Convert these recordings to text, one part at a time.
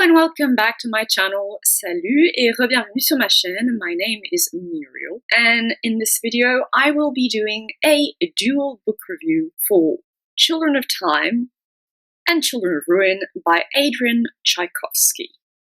and welcome back to my channel. Salut et re-bienvenue sur ma chaîne. My name is Muriel, and in this video I will be doing a dual book review for Children of Time and Children of Ruin by Adrian Tchaikovsky.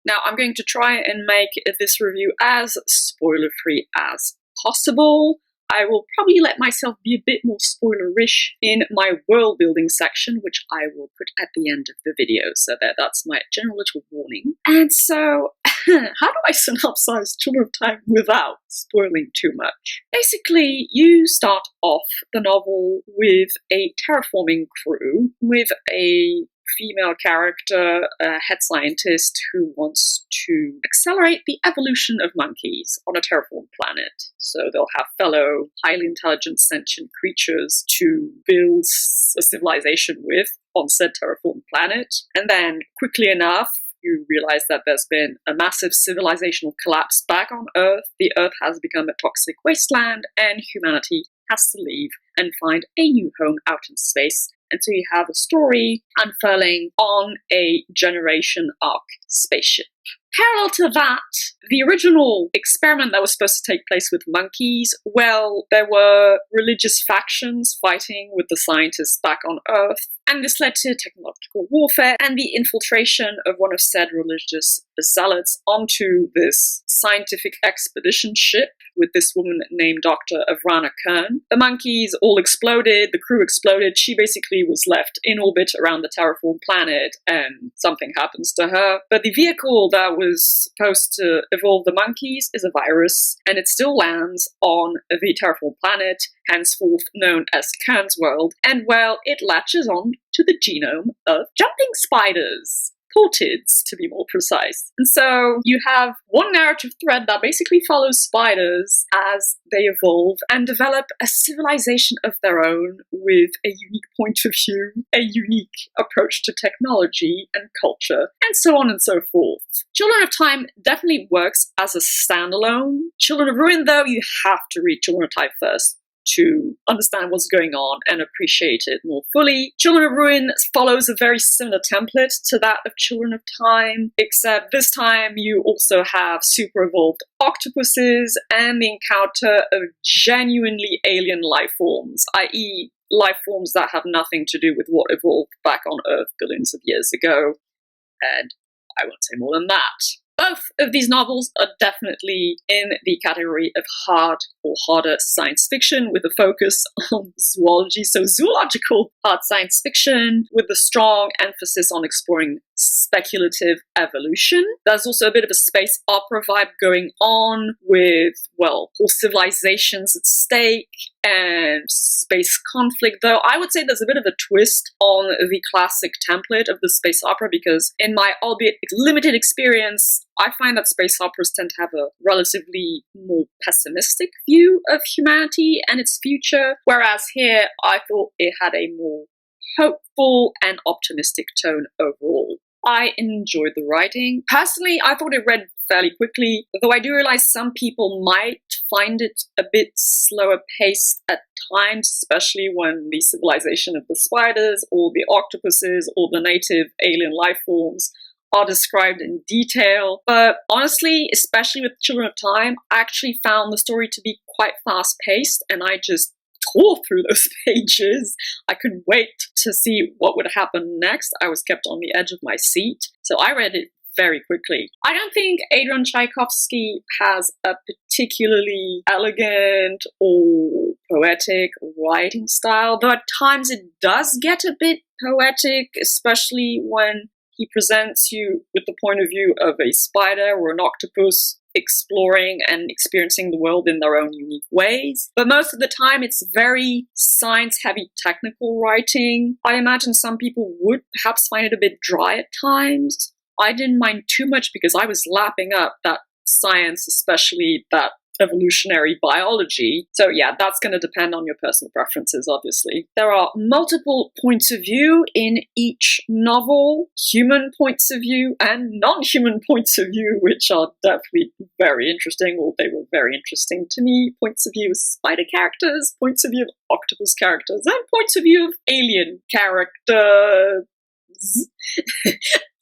Now I'm going to try and make this review as spoiler-free as possible. I will probably let myself be a bit more spoilerish in my world building section, which I will put at the end of the video, so that's my general little warning. And so, how do I synopsize Children of Time without spoiling too much? Basically, you start off the novel with a terraforming crew, with a female character, a head scientist who wants to accelerate the evolution of monkeys on a terraformed planet. So they'll have fellow, highly intelligent, sentient creatures to build a civilization with on said terraformed planet. And then, quickly enough, you realize that there's been a massive civilizational collapse back on Earth. The Earth has become a toxic wasteland, and humanity has to leave and find a new home out in space. And so you have a story unfurling on a Generation Arc spaceship. Parallel to that, the original experiment that was supposed to take place with monkeys, well, there were religious factions fighting with the scientists back on Earth, and this led to technological warfare and the infiltration of one of said religious zealots onto this scientific expedition ship with this woman named Dr. Avrana Kern. The monkeys all exploded, the crew exploded, she basically was left in orbit around the terraformed planet, and something happens to her. But the vehicle that was supposed to evolve the monkeys is a virus, and it still lands on the terraformed planet, henceforth known as Kern's World, and well, it latches on to the genome of jumping spiders. Portids, to be more precise. And so you have one narrative thread that basically follows spiders as they evolve and develop a civilization of their own with a unique point of view, a unique approach to technology and culture, and so on and so forth. Children of Time definitely works as a standalone. Children of Ruin, though, you have to read Children of Time first to understand what's going on and appreciate it more fully. Children of Ruin follows a very similar template to that of Children of Time, except this time you also have super evolved octopuses and the encounter of genuinely alien life forms, i.e. life forms that have nothing to do with what evolved back on Earth billions of years ago. And I won't say more than that. Both of these novels are definitely in the category of hard or harder science fiction with a focus on zoology, so zoological hard science fiction with a strong emphasis on exploring speculative evolution. There's also a bit of a space opera vibe going on with, well, whole civilizations at stake and space conflict, though I would say there's a bit of a twist on the classic template of the space opera because in my albeit limited experience, I find that space operas tend to have a relatively more pessimistic view of humanity and its future, whereas here I thought it had a more hopeful and optimistic tone overall. I enjoyed the writing. Personally, I thought it read fairly quickly, though I do realize some people might find it a bit slower paced at times, especially when the civilization of the spiders or the octopuses or the native alien life forms are described in detail. But honestly, especially with Children of Time, I actually found the story to be quite fast-paced, and I just tore through those pages. I couldn't wait to see what would happen next. I was kept on the edge of my seat, so I read it very quickly. I don't think Adrian Tchaikovsky has a particularly elegant or poetic writing style, though at times it does get a bit poetic, especially when he presents you with the point of view of a spider or an octopus exploring and experiencing the world in their own unique ways. But most of the time it's very science-heavy technical writing. I imagine some people would perhaps find it a bit dry at times. I didn't mind too much because I was lapping up that science, especially that evolutionary biology. So yeah, that's going to depend on your personal preferences, obviously. There are multiple points of view in each novel, human points of view and non-human points of view, which are definitely very interesting, or they were very interesting to me. Points of view of spider characters, points of view of octopus characters, and points of view of alien characters.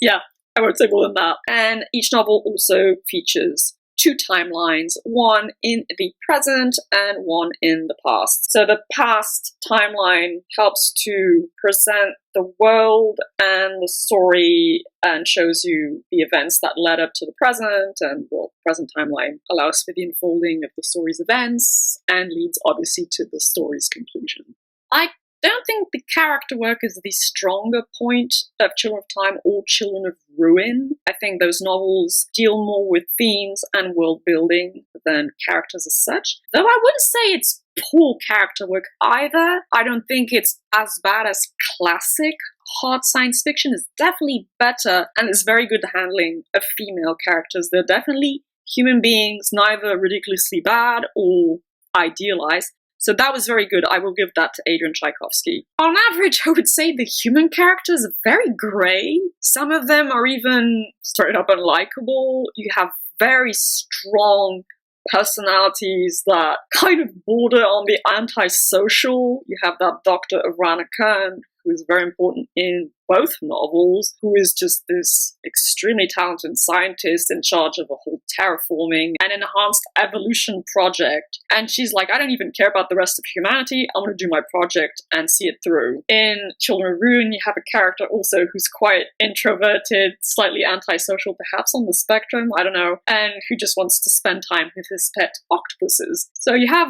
Yeah, I won't say more than that. And each novel also features 2 timelines, one in the present and one in the past. So the past timeline helps to present the world and the story and shows you the events that led up to the present, and well, the present timeline allows for the unfolding of the story's events and leads obviously to the story's conclusion. I don't think the character work is the stronger point of Children of Time or Children of Ruin. I think those novels deal more with themes and world building than characters as such. Though I wouldn't say it's poor character work either. I don't think it's as bad as classic hard science fiction. It's definitely better, and it's very good handling of female characters. They're definitely human beings, neither ridiculously bad or idealized. So that was very good. I will give that to Adrian Tchaikovsky. On average, I would say the human characters are very grey. Some of them are even straight up unlikable. You have very strong personalities that kind of border on the antisocial. You have that Dr. Avrana Kern, who is very important in both novels, who is just this extremely talented scientist in charge of a whole terraforming and enhanced evolution project. And she's like, I don't even care about the rest of humanity. I'm going to do my project and see it through. In Children of Ruin, you have a character also who's quite introverted, slightly antisocial, perhaps on the spectrum, I don't know, and who just wants to spend time with his pet octopuses. So you have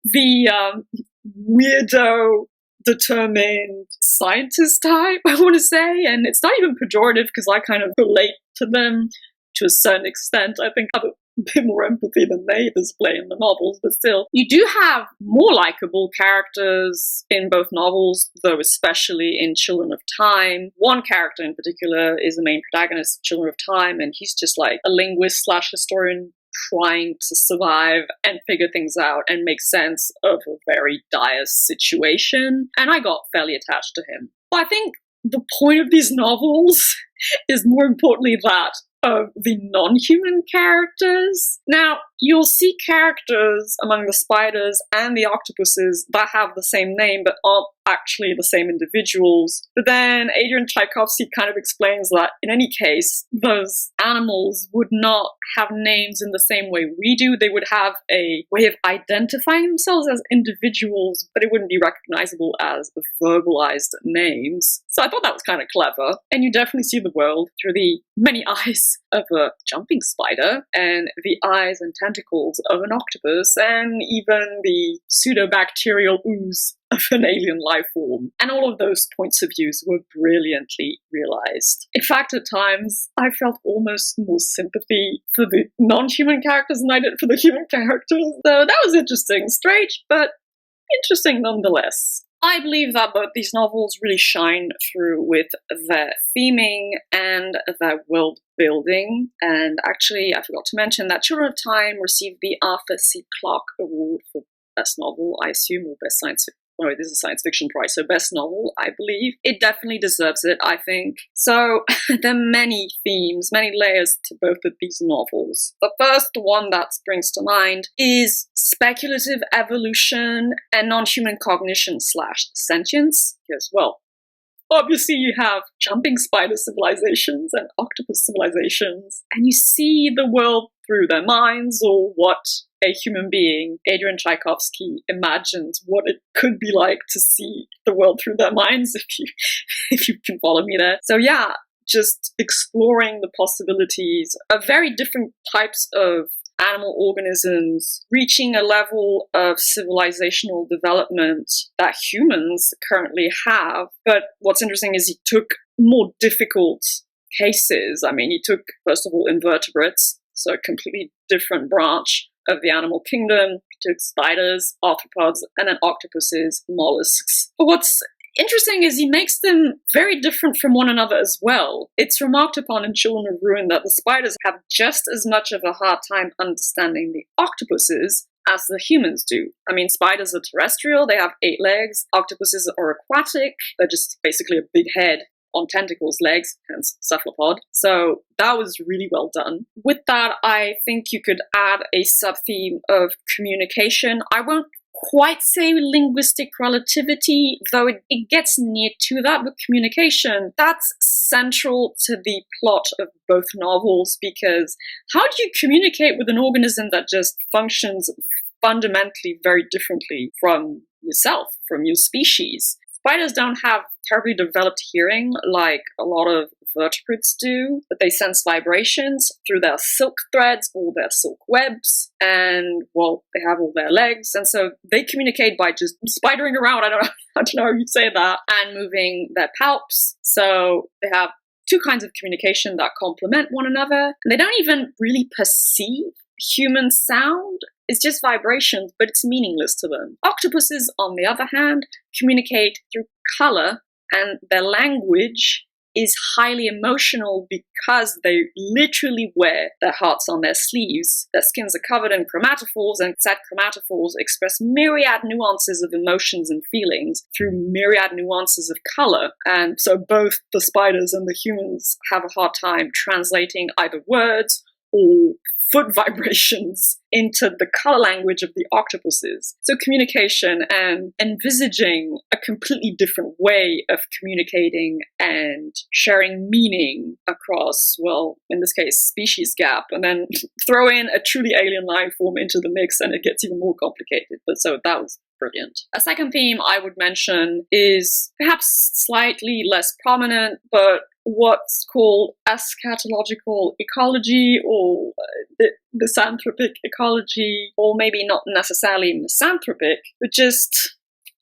the weirdo, determined scientist type, I want to say, and it's not even pejorative because I kind of relate to them to a certain extent. I think I have a bit more empathy than they display in the novels, but still, you do have more likable characters in both novels, though especially in Children of Time. One character in particular is the main protagonist of Children of Time, and he's just like a linguist / historian trying to survive and figure things out and make sense of a very dire situation, and I got fairly attached to him. But I think the point of these novels is more importantly that of the non-human characters. Now, you'll see characters among the spiders and the octopuses that have the same name but aren't actually the same individuals. But then Adrian Tchaikovsky kind of explains that in any case, those animals would not have names in the same way we do. They would have a way of identifying themselves as individuals, but it wouldn't be recognizable as verbalized names. So I thought that was kind of clever. And you definitely see the world through the many eyes of a jumping spider and the eyes and tentacles of an octopus and even the pseudobacterial ooze of an alien life form. And all of those points of views were brilliantly realized. In fact, at times, I felt almost more sympathy for the non-human characters than I did for the human characters. So that was interesting. Strange, but interesting nonetheless. I believe that both these novels really shine through with their theming and their world building. And actually, I forgot to mention that Children of Time received the Arthur C. Clarke Award for Best Novel, I assume, or Best Science Fiction. Oh, this is a science fiction prize, so best novel, I believe. It definitely deserves it, I think. So there are many themes, many layers to both of these novels. The first one that springs to mind is speculative evolution and non-human cognition / sentience. Because, well, obviously you have jumping spider civilizations and octopus civilizations, and you see the world through their minds, or what a human being, Adrian Tchaikovsky, imagines what it could be like to see the world through their minds, if you can follow me there. So yeah, just exploring the possibilities of very different types of animal organisms reaching a level of civilizational development that humans currently have. But what's interesting is he took more difficult cases. I mean, he took, first of all, invertebrates, so a completely different branch of the animal kingdom. He took spiders, arthropods, and then octopuses, mollusks. But what's interesting is he makes them very different from one another as well. It's remarked upon in Children of Ruin that the spiders have just as much of a hard time understanding the octopuses as the humans do. I mean, spiders are terrestrial, they have 8 legs. Octopuses are aquatic, they're just basically a big head on tentacles, legs, hence cephalopod. So that was really well done. With that, I think you could add a sub-theme of communication. I won't quite say linguistic relativity, though it gets near to that, but communication, that's central to the plot of both novels, because how do you communicate with an organism that just functions fundamentally very differently from yourself, from your species? Spiders don't have terribly developed hearing like a lot of vertebrates do, but they sense vibrations through their silk threads or their silk webs, and well, they have all their legs, and so they communicate by just spidering around. I don't know how you'd say that, and moving their palps. So they have two kinds of communication that complement one another, and they don't even really perceive human sound. It's just vibrations, but it's meaningless to them. Octopuses, on the other hand, communicate through color, and their language is highly emotional because they literally wear their hearts on their sleeves. Their skins are covered in chromatophores, and said chromatophores express myriad nuances of emotions and feelings through myriad nuances of color. And so both the spiders and the humans have a hard time translating either words or foot vibrations into the color language of the octopuses. So communication and envisaging a completely different way of communicating and sharing meaning across, well, in this case, species gap, and then throw in a truly alien life form into the mix and it gets even more complicated. But so that was brilliant. A second theme I would mention is perhaps slightly less prominent, but what's called eschatological ecology, or misanthropic ecology, or maybe not necessarily misanthropic, but just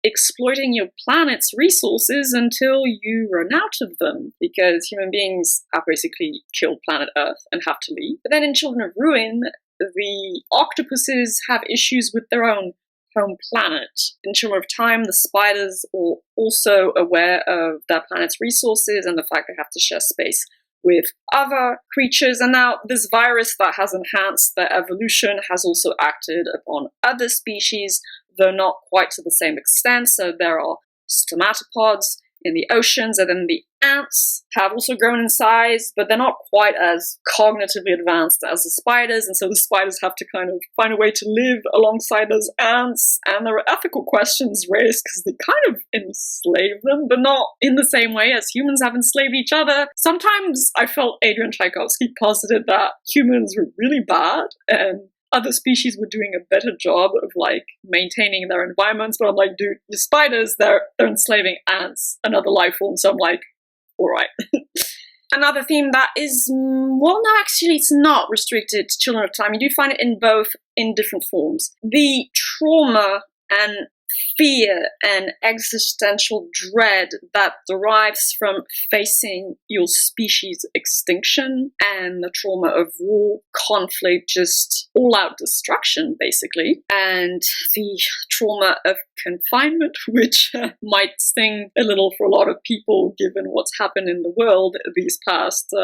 exploiting your planet's resources until you run out of them, because human beings have basically killed planet Earth and have to leave. But then in Children of Ruin, the octopuses have issues with their own home planet. In Children of Time, the spiders are also aware of their planet's resources and the fact they have to share space with other creatures. And now this virus that has enhanced their evolution has also acted upon other species, though not quite to the same extent. So there are stomatopods in the oceans, and then the ants have also grown in size, but they're not quite as cognitively advanced as the spiders, and so the spiders have to kind of find a way to live alongside those ants, and there are ethical questions raised because they kind of enslave them, but not in the same way as humans have enslaved each other. Sometimes I felt Adrian Tchaikovsky posited that humans were really bad, and other species were doing a better job of like maintaining their environments, but I'm like, dude, the spiders, they're enslaving ants, another life form, so I'm like, all right. Another theme that is, well, no, actually it's not restricted to Children of Time. You do find it in both, in different forms. The trauma and fear and existential dread that derives from facing your species' extinction, and the trauma of war, conflict, just all-out destruction, basically, and the trauma of confinement, which might sting a little for a lot of people given what's happened in the world these past,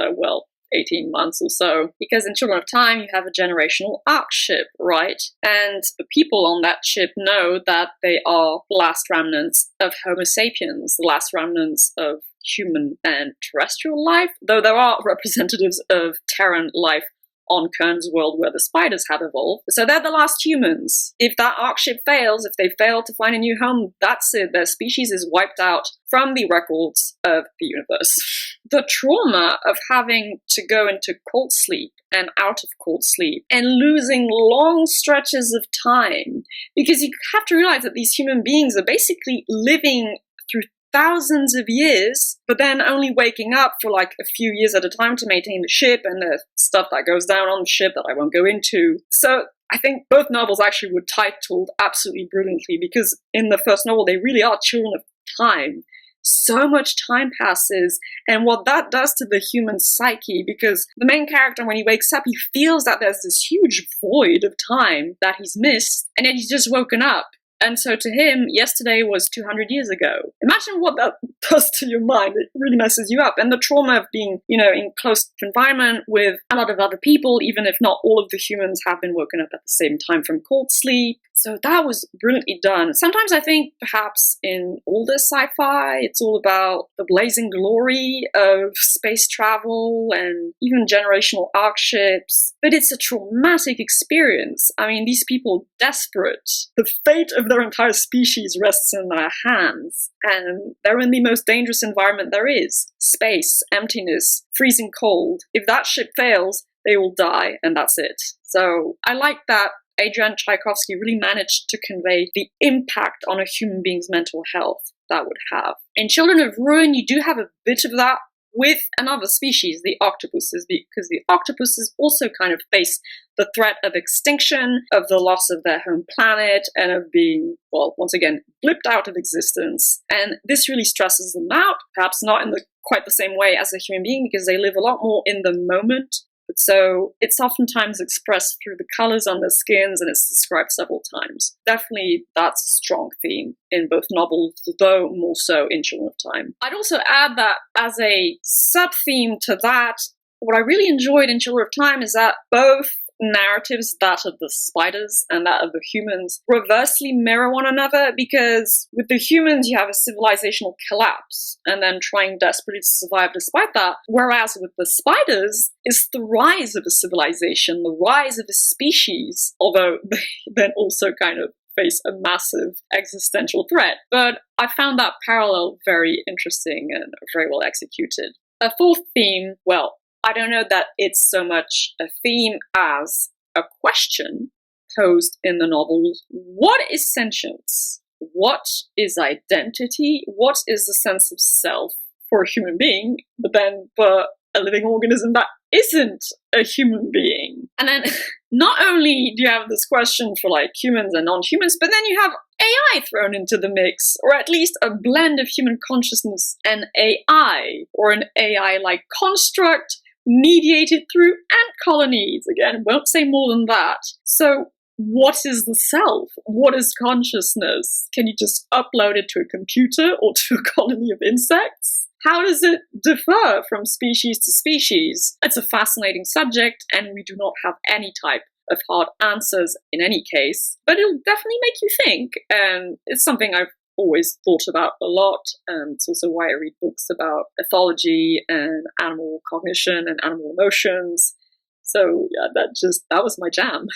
18 months or so, because in Children of Time you have a generational arc ship, right? And the people on that ship know that they are the last remnants of Homo sapiens, the last remnants of human and terrestrial life, though there are representatives of Terran life on Kern's world where the spiders have evolved. So they're the last humans. If that arc ship fails, if they fail to find a new home, that's it. Their species is wiped out from the records of the universe. The trauma of having to go into cold sleep and out of cold sleep and losing long stretches of time, because you have to realize that these human beings are basically living through thousands of years, but then only waking up for like a few years at a time to maintain the ship and the stuff that goes down on the ship that I won't go into. So I think both novels actually were titled absolutely brilliantly, because in the first novel they really are children of time. So much time passes, and what that does to the human psyche, because the main character, when he wakes up, he feels that there's this huge void of time that he's missed, and yet he's just woken up. And so to him, yesterday was 200 years ago. Imagine what that does to your mind. It really messes you up. And the trauma of being, in close confinement with a lot of other people, even if not all of the humans have been woken up at the same time from cold sleep. So that was brilliantly done. Sometimes I think perhaps in older sci-fi, it's all about the blazing glory of space travel and even generational arc ships. But it's a traumatic experience. I mean, these people are desperate. The fate of their entire species rests in their hands, and they're in the most dangerous environment there is. Space, emptiness, freezing cold. If that ship fails, they will die, and that's it. So I like that Adrian Tchaikovsky really managed to convey the impact on a human being's mental health that would have. In Children of Ruin, you do have a bit of that with another species, the octopuses, because the octopuses also kind of face the threat of extinction, of the loss of their home planet, and of being, well, once again, blipped out of existence. And this really stresses them out, perhaps not in quite the same way as a human being, because they live a lot more in the moment. So it's oftentimes expressed through the colors on their skins, and it's described several times. Definitely that's a strong theme in both novels, though more so in Children of Time. I'd also add that as a sub-theme to that, what I really enjoyed in Children of Time is that both narratives, that of the spiders and that of the humans, reversely mirror one another, because with the humans you have a civilizational collapse and then trying desperately to survive despite that, whereas with the spiders it's the rise of a civilization, the rise of a species, although they then also kind of face a massive existential threat. But I found that parallel very interesting and very well executed. A fourth theme, well, I don't know that it's so much a theme as a question posed in the novel. What is sentience? What is identity? What is the sense of self for a human being, but then for a living organism that isn't a human being? And then not only do you have this question for like humans and non-humans, but then you have AI thrown into the mix, or at least a blend of human consciousness and AI, or an AI-like construct mediated through ant colonies. Again, won't say more than that. So what is the self? What is consciousness? Can you just upload it to a computer or to a colony of insects? How does it differ from species to species? It's a fascinating subject, and we do not have any type of hard answers in any case, but it'll definitely make you think, and it's something I've always thought about a lot, and it's also why I read books about ethology and animal cognition and animal emotions. So yeah, that was my jam.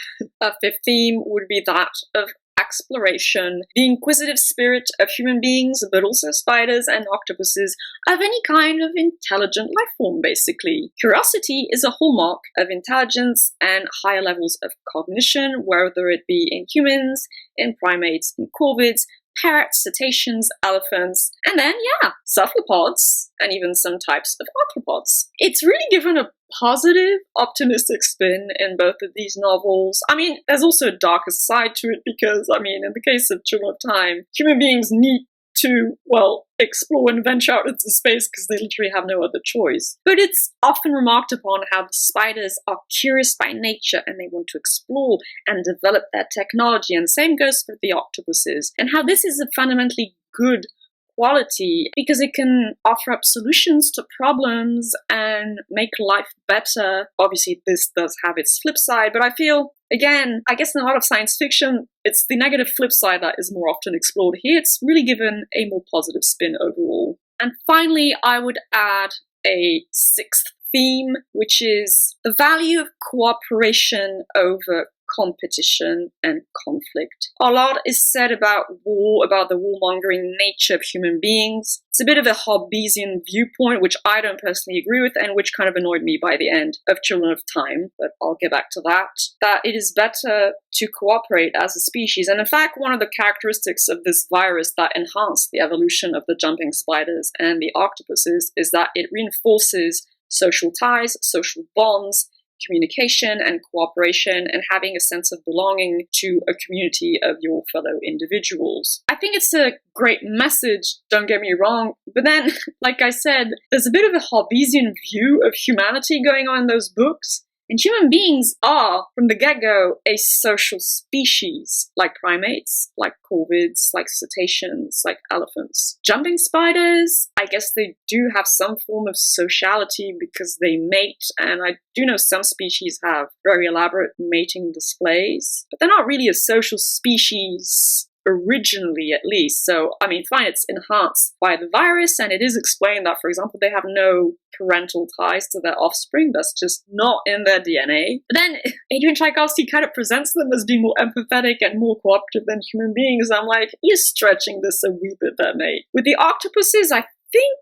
A fifth theme would be that of exploration, the inquisitive spirit of human beings, but also spiders and octopuses, of any kind of intelligent life form, basically. Curiosity is a hallmark of intelligence and higher levels of cognition, whether it be in humans, in primates, in corvids, parrots, cetaceans, elephants, and then, yeah, cephalopods, and even some types of arthropods. It's really given a positive, optimistic spin in both of these novels. I mean, there's also a darker side to it because, I mean, in the case of Children of Time, human beings need to, well, explore and venture out into space because they literally have no other choice. But it's often remarked upon how the spiders are curious by nature and they want to explore and develop their technology, and same goes for the octopuses, and how this is a fundamentally good quality because it can offer up solutions to problems and make life better. Obviously, this does have its flip side, but I feel, again, I guess in a lot of science fiction, it's the negative flip side that is more often explored. Here, it's really given a more positive spin overall. And finally, I would add a sixth theme, which is the value of cooperation over competition and conflict. A lot is said about war, about the warmongering nature of human beings. It's a bit of a Hobbesian viewpoint, which I don't personally agree with, and which kind of annoyed me by the end of Children of Time, but I'll get back to that. That it is better to cooperate as a species. And in fact, one of the characteristics of this virus that enhanced the evolution of the jumping spiders and the octopuses is that it reinforces social ties, social bonds, communication and cooperation, and having a sense of belonging to a community of your fellow individuals. I think it's a great message, don't get me wrong, but then, like I said, there's a bit of a Hobbesian view of humanity going on in those books. And human beings are, from the get-go, a social species, like primates, like corvids, like cetaceans, like elephants. Jumping spiders, I guess they do have some form of sociality because they mate, and I do know some species have very elaborate mating displays, but they're not really a social species originally at least. So, I mean, fine, it's enhanced by the virus, and it is explained that, for example, they have no parental ties to their offspring. That's just not in their DNA. But then Adrian Tchaikovsky kind of presents them as being more empathetic and more cooperative than human beings. I'm like, you're stretching this a wee bit there, mate. With the octopuses, I think,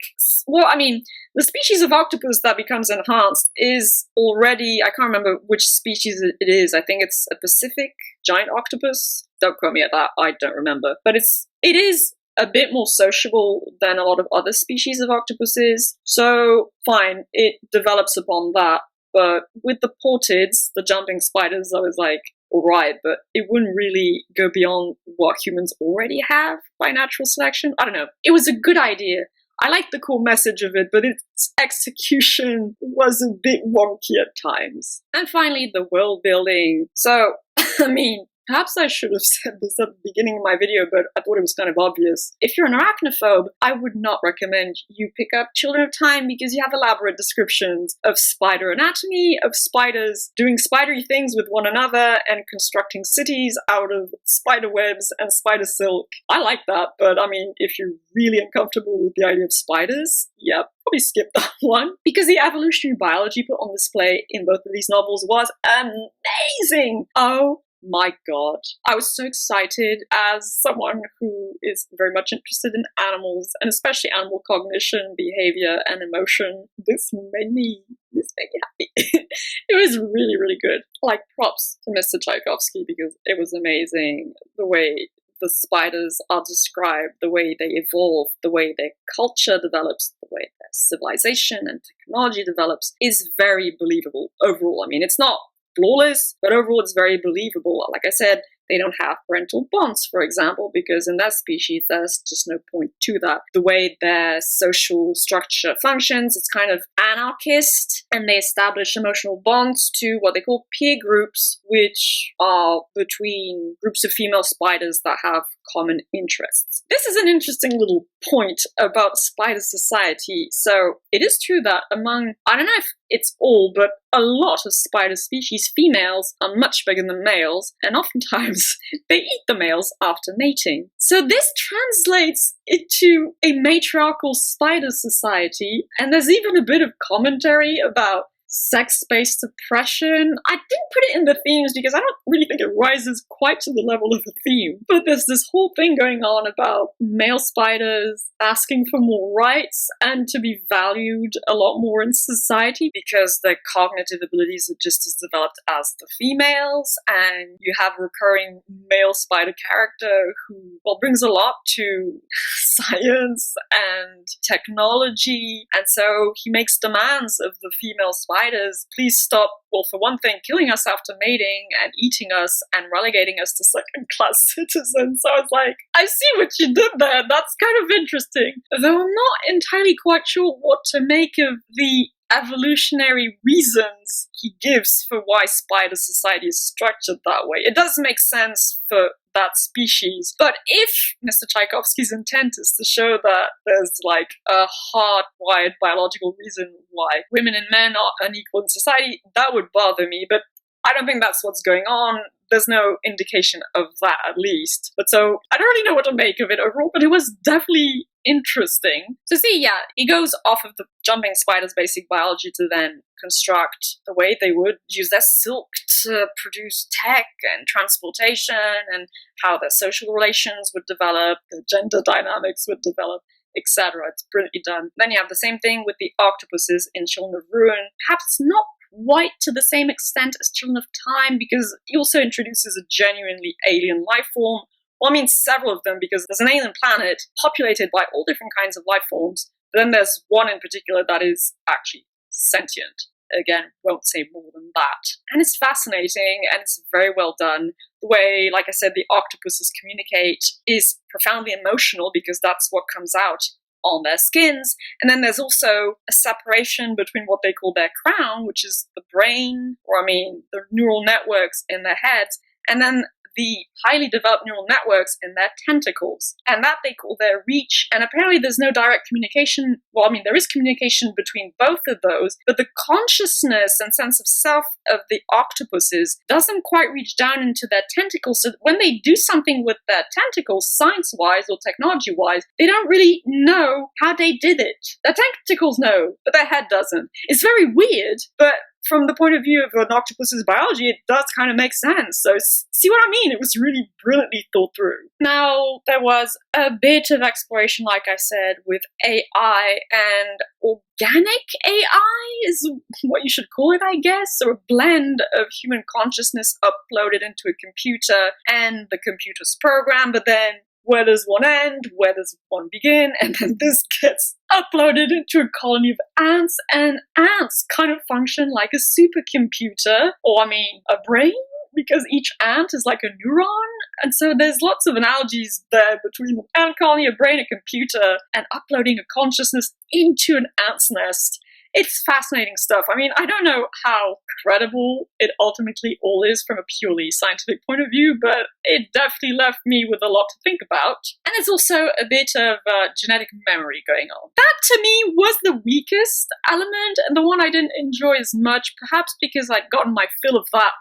well, I mean, the species of octopus that becomes enhanced is already, I can't remember which species it is. I think it's a Pacific giant octopus. Don't quote me at that, I don't remember. But it is a bit more sociable than a lot of other species of octopuses. So, fine, it develops upon that. But with the portids, the jumping spiders, I was like, alright, but it wouldn't really go beyond what humans already have by natural selection. I don't know. It was a good idea. I like the core message of it, but its execution was a bit wonky at times. And finally, the world building. So, I mean, perhaps I should have said this at the beginning of my video, but I thought it was kind of obvious. If you're an arachnophobe, I would not recommend you pick up Children of Time because you have elaborate descriptions of spider anatomy, of spiders doing spidery things with one another and constructing cities out of spider webs and spider silk. I like that, but I mean, if you're really uncomfortable with the idea of spiders, yeah, probably skip that one. Because the evolutionary biology put on display in both of these novels was amazing! Oh my god. I was so excited as someone who is very much interested in animals, and especially animal cognition, behavior, and emotion. This made me happy. It was really, really good. Like, props to Mr. Tchaikovsky because it was amazing. The way the spiders are described, the way they evolve, the way their culture develops, the way their civilization and technology develops is very believable overall. I mean, it's not flawless, but overall it's very believable. Like I said, they don't have parental bonds, for example, because in that species there's just no point to that. The way their social structure functions, it's kind of anarchist, and they establish emotional bonds to what they call peer groups, which are between groups of female spiders that have common interests. This is an interesting little point about spider society. So it is true that among, I don't know if it's all, but a lot of spider species, females are much bigger than males, and oftentimes they eat the males after mating. So this translates into a matriarchal spider society, and there's even a bit of commentary about sex-based oppression. I didn't put it in the themes because I don't really think it rises quite to the level of a theme. But there's this whole thing going on about male spiders asking for more rights and to be valued a lot more in society because their cognitive abilities are just as developed as the females. And you have a recurring male spider character who, well, brings a lot to science and technology. And so he makes demands of the female spiders. Please stop, well, for one thing, killing us after mating and eating us and relegating us to second-class citizens. So I was like, I see what you did there. That's kind of interesting. Though I'm not entirely quite sure what to make of the evolutionary reasons he gives for why spider society is structured that way. It does make sense for that species, but if Mr. Tchaikovsky's intent is to show that there's like a hardwired biological reason why women and men are unequal in society, that would bother me, but I don't think that's what's going on. There's no indication of that, at least. But so, I don't really know what to make of it overall, but it was definitely interesting. So see, yeah, he goes off of the jumping spider's basic biology to then construct the way they would use their silk to produce tech and transportation, and how their social relations would develop, the gender dynamics would develop, etc. It's brilliantly done. Then you have the same thing with the octopuses in Children of Ruin. Perhaps not quite to the same extent as Children of Time, because he also introduces a genuinely alien life form. Well, I mean several of them, because there's an alien planet populated by all different kinds of life forms, but then there's one in particular that is actually sentient. Again, won't say more than that. And it's fascinating, and it's very well done. The way, like I said, the octopuses communicate is profoundly emotional, because that's what comes out on their skins. And then there's also a separation between what they call their crown, which is the brain, or I mean, the neural networks in their heads, and then the highly developed neural networks in their tentacles, and that they call their reach. And apparently there's no direct communication. Well, I mean, there is communication between both of those, but the consciousness and sense of self of the octopuses doesn't quite reach down into their tentacles. So when they do something with their tentacles, science-wise or technology-wise, they don't really know how they did it. Their tentacles know, but their head doesn't. It's very weird, but from the point of view of an octopus's biology, it does kind of make sense. So see what I mean? It was really brilliantly thought through. Now, there was a bit of exploration, like I said, with AI, and organic AI is what you should call it, I guess. So a blend of human consciousness uploaded into a computer and the computer's program, but then where does one end? Where does one begin? And then this gets uploaded into a colony of ants, and ants kind of function like a supercomputer, or a brain, because each ant is like a neuron. And so there's lots of analogies there between an ant colony, a brain, a computer, and uploading a consciousness into an ant's nest. It's fascinating stuff. I don't know how credible it ultimately all is from a purely scientific point of view, but it definitely left me with a lot to think about. And there's also a bit of genetic memory going on. That, to me, was the weakest element, and the one I didn't enjoy as much, perhaps because I'd gotten my fill of that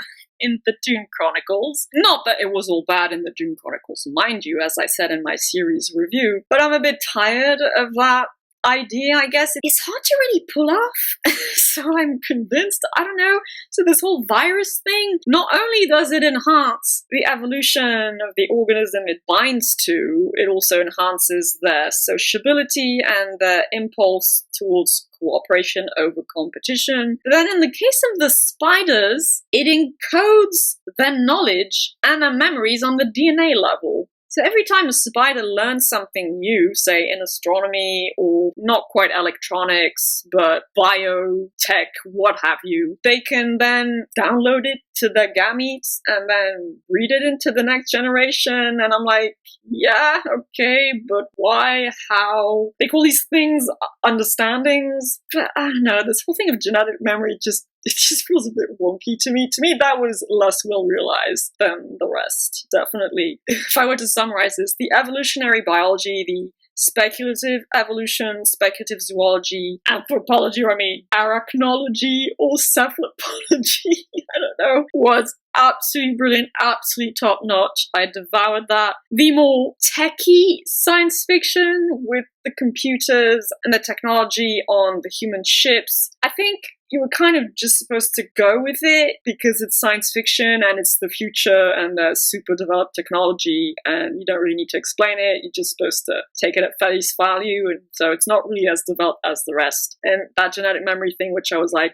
in the Dune Chronicles. Not that it was all bad in the Dune Chronicles, mind you, as I said in my series review, but I'm a bit tired of that idea, I guess. It's hard to really pull off, so I'm convinced, I don't know. So this whole virus thing, not only does it enhance the evolution of the organism it binds to, it also enhances their sociability and their impulse towards cooperation over competition. Then in the case of the spiders, it encodes their knowledge and their memories on the DNA level. So every time a spider learns something new, say in astronomy or not quite electronics, but biotech, what have you, they can then download it to their gametes and then read it into the next generation. And I'm like, yeah, okay, but why? How? They call these things understandings. But I don't know, this whole thing of genetic memory it just feels a bit wonky to me. To me, that was less well realized than the rest, definitely. If I were to summarize this, the evolutionary biology, the speculative evolution, speculative zoology, anthropology, arachnology, or cephalopology, I don't know, was absolutely brilliant, absolutely top-notch. I devoured that. The more techie science fiction with the computers and the technology on the human ships, I think you were kind of just supposed to go with it because it's science fiction and it's the future and there's super developed technology and you don't really need to explain it. You're just supposed to take it at face value, and so it's not really as developed as the rest. And that genetic memory thing, which I was like,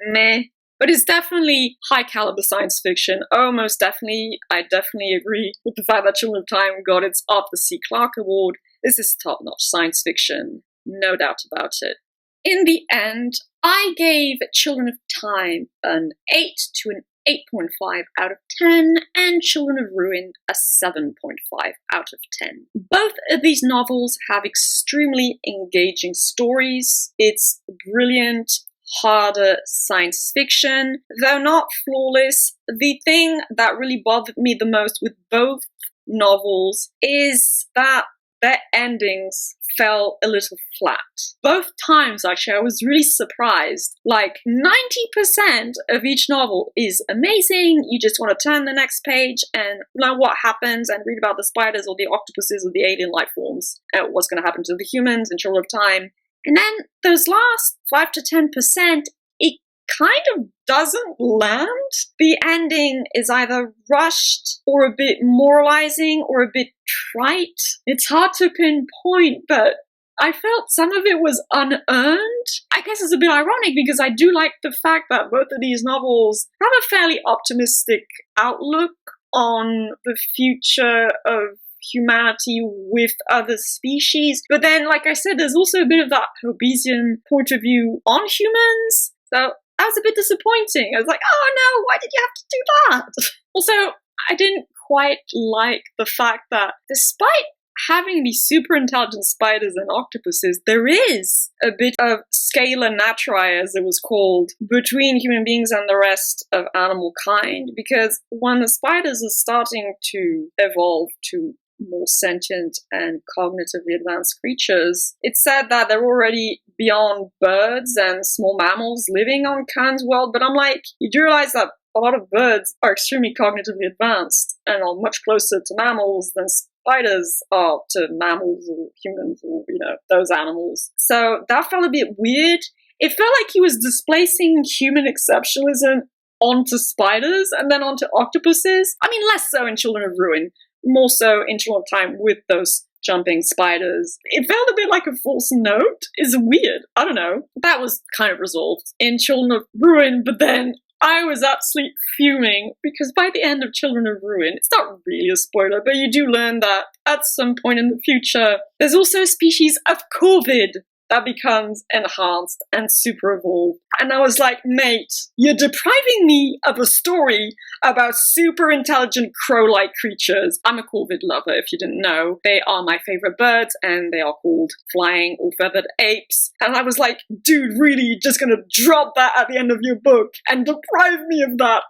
meh. But it's definitely high caliber science fiction. Oh, most definitely. I definitely agree with the fact that Children of Time got its Arthur C. Clarke Award. This is top-notch science fiction. No doubt about it. In the end, I gave Children of Time an 8 to an 8.5 out of 10, and Children of Ruin a 7.5 out of 10. Both of these novels have extremely engaging stories. It's brilliant, harder science fiction, though not flawless. The thing that really bothered me the most with both novels is that their endings fell a little flat. Both times, actually, I was really surprised. Like, 90% of each novel is amazing. You just want to turn the next page and know what happens and read about the spiders or the octopuses or the alien life forms and what's going to happen to the humans in Children of Time. And then those last 5 to 10%, it kind of doesn't land. The ending is either rushed or a bit moralizing or a bit trite. It's hard to pinpoint, but I felt some of it was unearned. I guess it's a bit ironic because I do like the fact that both of these novels have a fairly optimistic outlook on the future of humanity with other species. But then, like I said, there's also a bit of that Hobbesian point of view on humans. So that was a bit disappointing. I was like, oh no, why did you have to do that? Also, I didn't quite like the fact that despite having these super intelligent spiders and octopuses, there is a bit of scala naturae, as it was called, between human beings and the rest of animal kind, because when the spiders are starting to evolve to more sentient and cognitively advanced creatures, it's said that they're already beyond birds and small mammals living on Khan's world, but I'm like, you do realize that a lot of birds are extremely cognitively advanced and are much closer to mammals than spiders are to mammals or humans or, those animals. So that felt a bit weird. It felt like he was displacing human exceptionalism onto spiders and then onto octopuses. I mean, less so in Children of Ruin, more so in Children of Time with those jumping spiders. It felt a bit like a false note. It's weird. I don't know. That was kind of resolved in Children of Ruin, but then I was absolutely fuming because by the end of Children of Ruin, it's not really a spoiler, but you do learn that at some point in the future, there's also a species of COVID that becomes enhanced and super evolved. And I was like, mate, you're depriving me of a story about super intelligent crow-like creatures. I'm a corvid lover, if you didn't know. They are my favorite birds, and they are called flying or feathered apes. And I was like, dude, really, you're just gonna drop that at the end of your book and deprive me of that?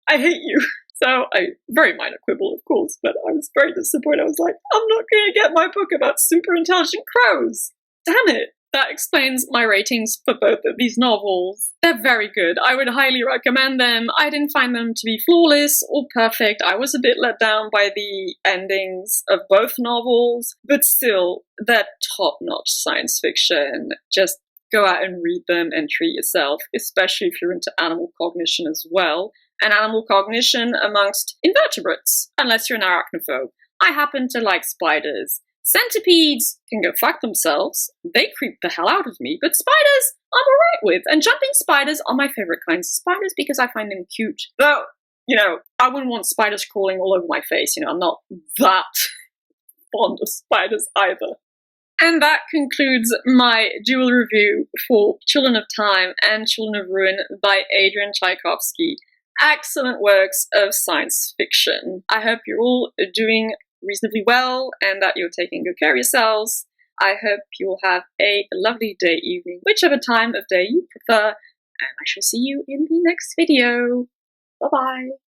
I hate you. So, very minor quibble, of course, but I was very disappointed. I was like, I'm not gonna get my book about super intelligent crows. Damn it! That explains my ratings for both of these novels. They're very good. I would highly recommend them. I didn't find them to be flawless or perfect. I was a bit let down by the endings of both novels, but still, they're top-notch science fiction. Just go out and read them and treat yourself, especially if you're into animal cognition as well. And animal cognition amongst invertebrates, unless you're an arachnophobe. I happen to like spiders. Centipedes can go fuck themselves. They creep the hell out of me, but spiders I'm alright with. And jumping spiders are my favorite kinds of spiders because I find them cute. Though, I wouldn't want spiders crawling all over my face. I'm not that fond of spiders either. And that concludes my dual review for Children of Time and Children of Ruin by Adrian Tchaikovsky. Excellent works of science fiction. I hope you're all doing reasonably well and that you're taking good care of yourselves. I hope you'll have a lovely day, evening, whichever time of day you prefer, and I shall see you in the next video. Bye-bye.